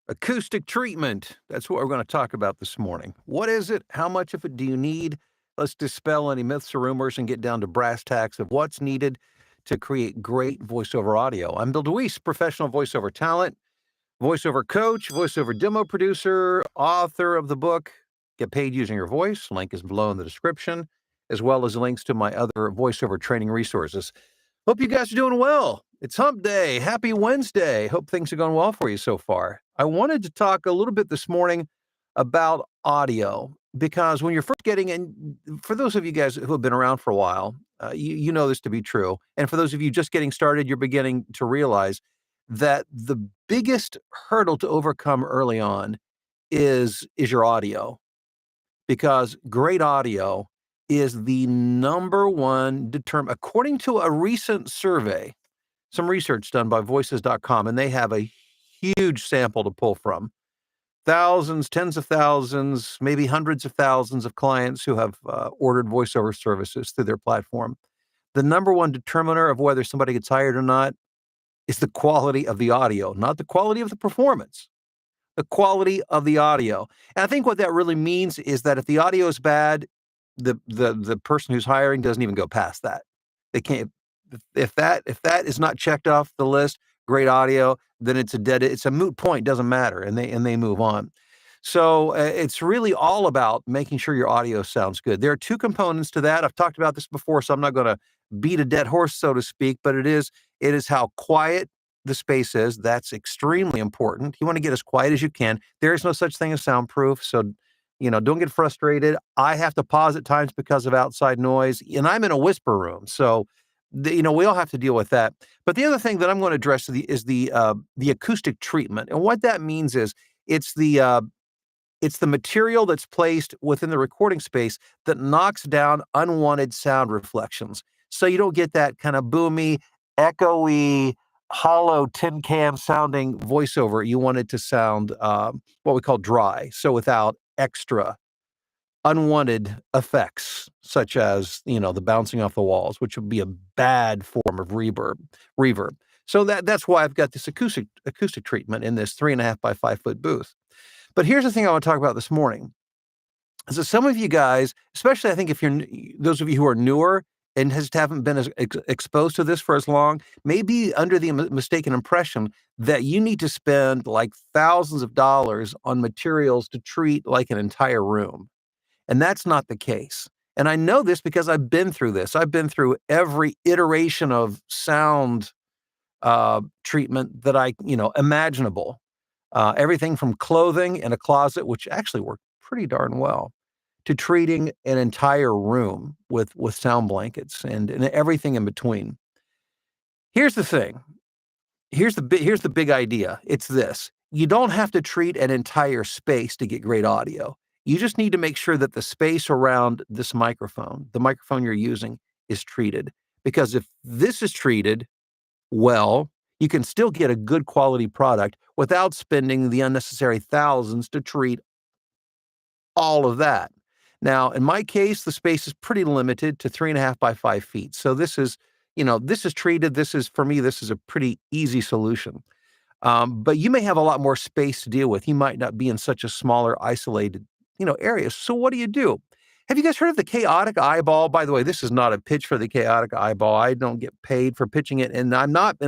Acoustic treatment. That's what we're going to talk about this morning. What is it? How much of it do you need? Let's dispel any myths or rumors and get down to brass tacks of what's needed to create great voiceover audio. I'm Bill DeWeese, professional voiceover talent, voiceover coach, voiceover demo producer, author of the book, Get Paid Using Your Voice. Link is below in the description, as well as links to my other voiceover training resources. Hope you guys are doing well. It's hump day. Happy Wednesday. Hope things are going well for you so far. I wanted to talk a little bit this morning about audio because when you're first getting in, for those of you guys who have been around for a while, you know this to be true. And for those of you just getting started, you're beginning to realize that the biggest hurdle to overcome early on is your audio, because great audio is the number one according to a recent survey, some research done by voices.com, and they have a huge sample to pull from. Thousands, tens of thousands, maybe hundreds of thousands of clients who have ordered voiceover services through their platform. The number one determiner of whether somebody gets hired or not is the quality of the audio, not the quality of the performance. The quality of the audio. And I think what that really means is that if the audio is bad, the person who's hiring doesn't even go past that. They can't. If that is not checked off the list, great audio, then it's a moot point. Doesn't matter, and they move on. So it's really all about making sure your audio sounds good. There are two components to that. I've talked about this before, so I'm not going to beat a dead horse, so to speak. But it is how quiet the space is. That's extremely important. You want to get as quiet as you can. There is no such thing as soundproof, so don't get frustrated. I have to pause at times because of outside noise, and I'm in a whisper room, so we all have to deal with that. But the other thing that I'm going to address is the acoustic treatment, and what that means is it's the material that's placed within the recording space that knocks down unwanted sound reflections, so you don't get that kind of boomy, echoey, hollow tin can sounding voiceover. You want it to sound what we call dry, so without extra unwanted effects, such as the bouncing off the walls, which would be a bad form of reverb. So that's why I've got this acoustic treatment in this 3.5 by 5 foot booth. But here's the thing I want to talk about this morning. So some of you guys, especially I think if those of you who are newer and haven't been exposed to this for as long, may be under the mistaken impression that you need to spend like thousands of dollars on materials to treat like an entire room. And that's not the case. And I know this because I've been through this. I've been through every iteration of sound treatment that imaginable. Everything from clothing in a closet, which actually worked pretty darn well, to treating an entire room with sound blankets and everything in between. Here's the thing. Here's the big idea. It's this. You don't have to treat an entire space to get great audio. You just need to make sure that the space around this microphone, the microphone you're using, is treated. Because if this is treated well, you can still get a good quality product without spending the unnecessary thousands to treat all of that. Now, in my case, the space is pretty limited to 3.5 by 5 feet. So this is treated. For me, this is a pretty easy solution. But you may have a lot more space to deal with. You might not be in such a smaller, isolated, area. So what do? Have you guys heard of the chaotic eyeball? By the way, this is not a pitch for the chaotic eyeball. I don't get paid for pitching it, and I'm not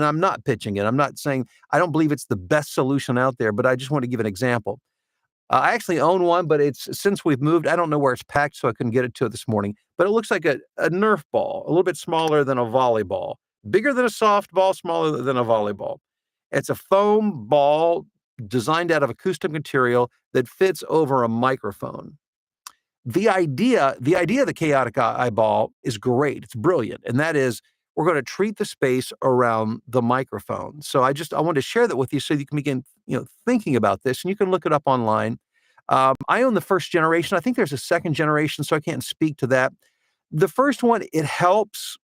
pitching it. I'm not saying I don't believe it's the best solution out there, but I just want to give an example. I actually own one, but since we've moved, I don't know where it's packed, so I couldn't get it to it this morning. But it looks like a Nerf ball, a little bit smaller than a volleyball, bigger than a softball, smaller than a volleyball. It's a foam ball designed out of acoustic material that fits over a microphone. The idea of the chaotic eyeball is great. It's brilliant. And that is, we're going to treat the space around the microphone. So I want to share that with you so you can begin, thinking about this, and you can look it up online. I own the first generation. I think there's a second generation, so I can't speak to that. The first one, it helps.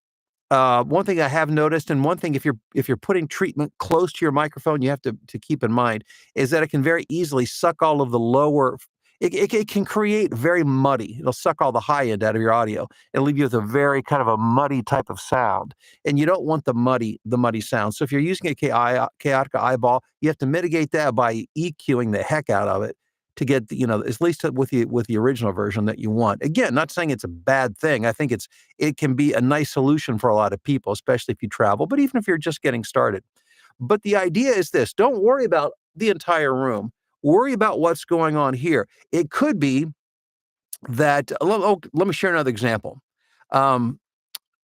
One thing I have noticed, and one thing if you're putting treatment close to your microphone, you have to keep in mind, is that it can very easily suck all of the lower. it can create very muddy. It'll suck all the high end out of your audio and leave you with a very kind of a muddy type of sound. And you don't want the muddy sound. So if you're using a chaotic eyeball, you have to mitigate that by EQing the heck out of it to get at least with the original version that you want. Again, not saying it's a bad thing. I think it can be a nice solution for a lot of people, especially if you travel, but even if you're just getting started. But the idea is this: don't worry about the entire room. Worry about what's going on here. It could be that, let me share another example. Um,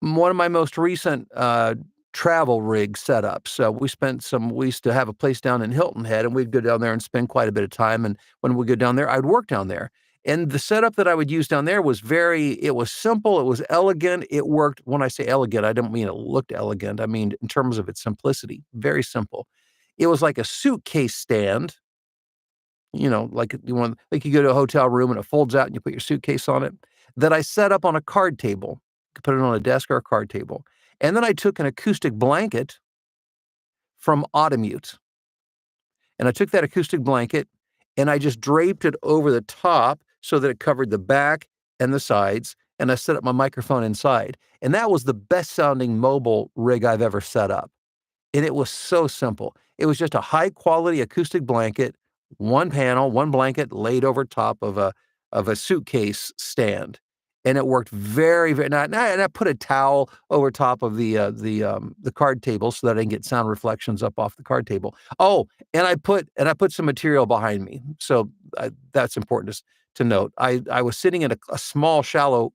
One of my most recent travel rig setups. We used to have a place down in Hilton Head, and we'd go down there and spend quite a bit of time. And when we go down there, I'd work down there. And the setup that I would use down there it was simple, it was elegant, it worked. When I say elegant, I don't mean it looked elegant. I mean, in terms of its simplicity, very simple. It was like a suitcase stand, like you go to a hotel room and it folds out and you put your suitcase on it, that I set up on a card table. You could put it on a desk or a card table. And then I took an acoustic blanket from Automute, and I took that acoustic blanket and I just draped it over the top so that it covered the back and the sides, and I set up my microphone inside. And that was the best sounding mobile rig I've ever set up. And it was so simple. It was just a high quality acoustic blanket, one panel, one blanket laid over top of a suitcase stand. And it worked very, very. And I put a towel over top of the card table so that I didn't get sound reflections up off the card table. Oh, and I put some material behind me. So that's important to note. I was sitting in a small, shallow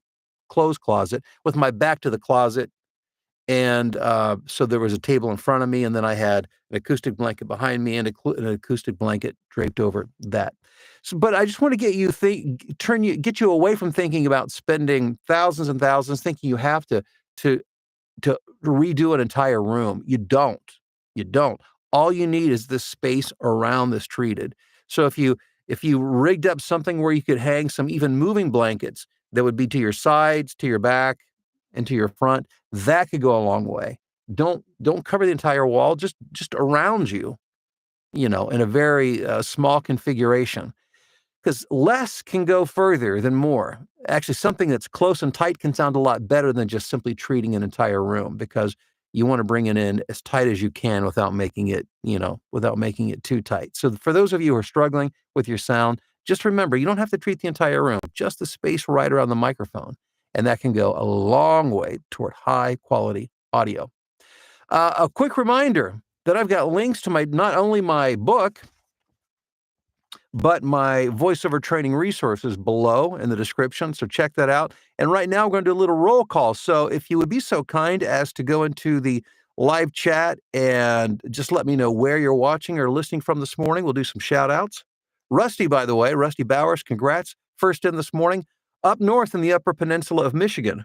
clothes closet with my back to the closet, and so there was a table in front of me, and then I had an acoustic blanket behind me and an acoustic blanket draped over that. So, but I just want to get you away from thinking about spending thousands and thousands, thinking you have to to redo an entire room. You don't. You don't. All you need is this space around this treated. So if you rigged up something where you could hang some even moving blankets that would be to your sides, to your back, and to your front, that could go a long way. Don't cover the entire wall, just around you, in a very small configuration, because less can go further than more. Actually, something that's close and tight can sound a lot better than just simply treating an entire room, because you want to bring it in as tight as you can without making it too tight. So for those of you who are struggling with your sound, just remember, you don't have to treat the entire room, just the space right around the microphone. And that can go a long way toward high quality audio. A quick reminder that I've got links to not only my book, but my voiceover training resources below in the description. So check that out. And right now, we're going to do a little roll call. So if you would be so kind as to go into the live chat and just let me know where you're watching or listening from this morning. We'll do some shout outs. Rusty, by the way, Rusty Bowers, congrats. First in this morning, up north in the Upper Peninsula of Michigan.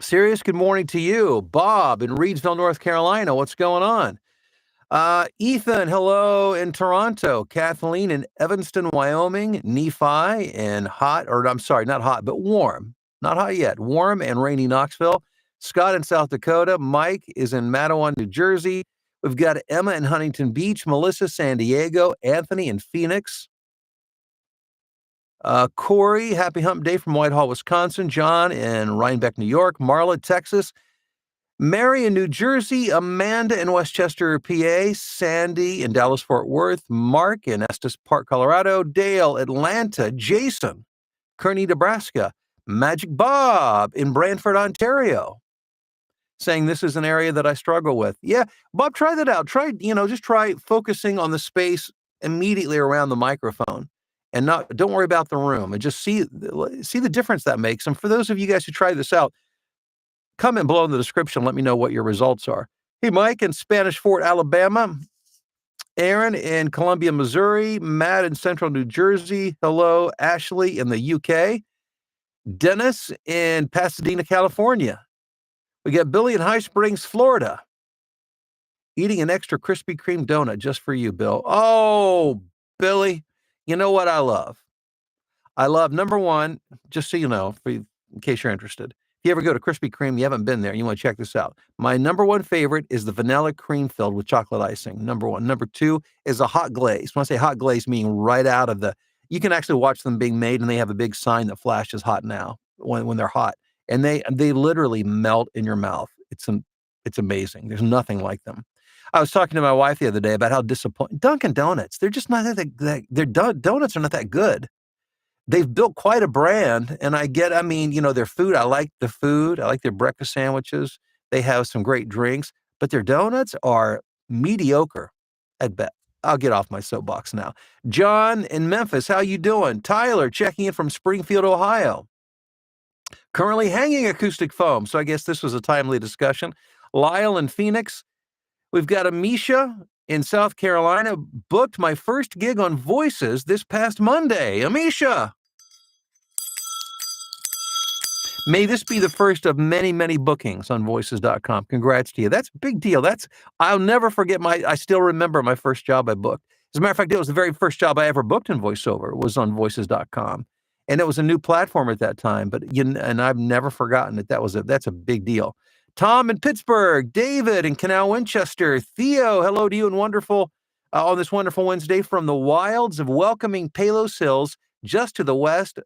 Sirius, good morning to you. Bob in Reedsville, North Carolina, what's going on? Ethan, hello in Toronto. Kathleen in Evanston, Wyoming. Nephi in not hot, but warm. Not hot yet. Warm and rainy Knoxville. Scott in South Dakota. Mike is in Mattawan, New Jersey. We've got Emma in Huntington Beach. Melissa, San Diego. Anthony in Phoenix. Corey, happy hump day from Whitehall, Wisconsin. John in Rhinebeck, New York. Marla, Texas. Mary in New Jersey. Amanda in Westchester, PA. Sandy in Dallas-Fort Worth. Mark in Estes Park, Colorado. Dale, Atlanta. Jason, Kearney, Nebraska. Magic Bob in Brantford, Ontario, saying this is an area that I struggle with. Yeah, Bob, try that out. Just try focusing on the space immediately around the microphone. And don't worry about the room, and just see the difference that makes. And for those of you guys who try this out, comment below in the description. Let me know what your results are. Hey, Mike in Spanish Fort, Alabama. Aaron in Columbia, Missouri. Matt in Central New Jersey. Hello, Ashley in the UK. Dennis in Pasadena, California. We got Billy in High Springs, Florida. Eating an extra Krispy Kreme donut just for you, Bill. Oh, Billy. You know what I love? I love, number one, just so you know, in case you're interested, you ever go to Krispy Kreme, you haven't been there, you want to check this out. My number one favorite is the vanilla cream filled with chocolate icing. Number one. Number two is a hot glaze. When I say hot glaze, meaning right out of you can actually watch them being made, and they have a big sign that flashes hot now when they're hot. And they literally melt in your mouth. It's amazing. There's nothing like them. I was talking to my wife the other day about how disappointing Dunkin' Donuts. They're just not their donuts are not that good. They've built quite a brand, and I mean, their food, I like the food. I like their breakfast sandwiches. They have some great drinks, but their donuts are mediocre at best. I'll get off my soapbox now. John in Memphis, how you doing? Tyler checking in from Springfield, Ohio. Currently hanging acoustic foam, so I guess this was a timely discussion. Lyle in Phoenix. We've got Amisha in South Carolina. Booked my first gig on Voices this past Monday. Amisha! May this be the first of many, many bookings on voices.com. Congrats to you. That's a big deal. I'll never forget I still remember my first job I booked. As a matter of fact, it was the very first job I ever booked in voiceover. It was on voices.com. And it was a new platform at that time, and I've never forgotten it. That's a big deal. Tom in Pittsburgh, David in Canal Winchester, Theo, hello to you and wonderful on this wonderful Wednesday from the wilds of welcoming Palos Hills, just to the west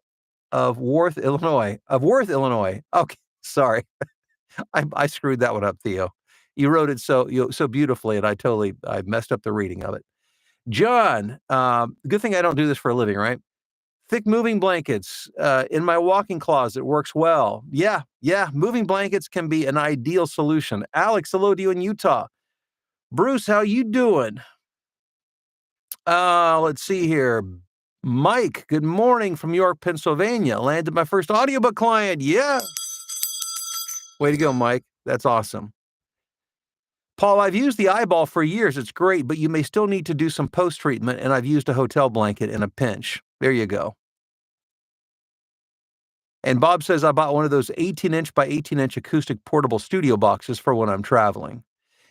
of Worth, Illinois. Okay, sorry. I screwed that one up, Theo. You wrote it so beautifully, and I messed up the reading of it. John, good thing I don't do this for a living, right? Thick moving blankets in my walk-in closet works well. Yeah, moving blankets can be an ideal solution. Alex, hello to you in Utah. Bruce, how you doing? Let's see here. Mike, good morning from York, Pennsylvania. Landed my first audiobook client. Yeah. Way to go, Mike. That's awesome. Paul, I've used the eyeball for years. It's great, but you may still need to do some post-treatment, and I've used a hotel blanket in a pinch. There you go. And Bob says I bought one of those 18-inch by 18-inch acoustic portable studio boxes for when I'm traveling.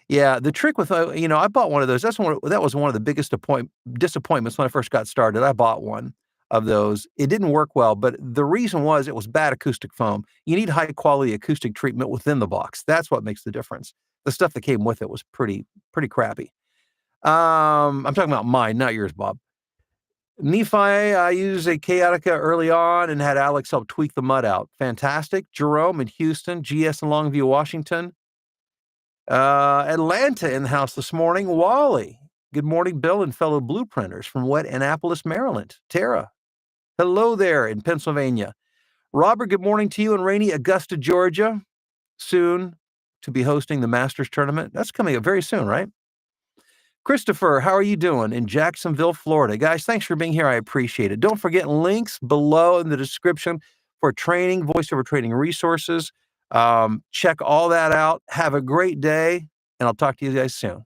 Yeah, the trick with, I bought one of those. That was one of the biggest disappointments when I first got started. I bought one of those. It didn't work well, but the reason was it was bad acoustic foam. You need high quality acoustic treatment within the box. That's what makes the difference. The stuff that came with it was pretty crappy. I'm talking about mine, not yours, Bob. Nephi, I used a Chaotica early on and had Alex help tweak the mud out. Fantastic. Jerome in Houston, GS in Longview, Washington. Atlanta in the house this morning. Wally. Good morning, Bill and fellow blueprinters from wet Annapolis, Maryland. Tara. Hello there in Pennsylvania. Robert, good morning to you in rainy Augusta, Georgia. Soon to be hosting the Masters tournament. That's coming up very soon, right? Christopher, how are you doing in Jacksonville, Florida? Guys, thanks for being here. I appreciate it. Don't forget links below in the description for training, voiceover training resources. Check all that out. Have a great day, and I'll talk to you guys soon.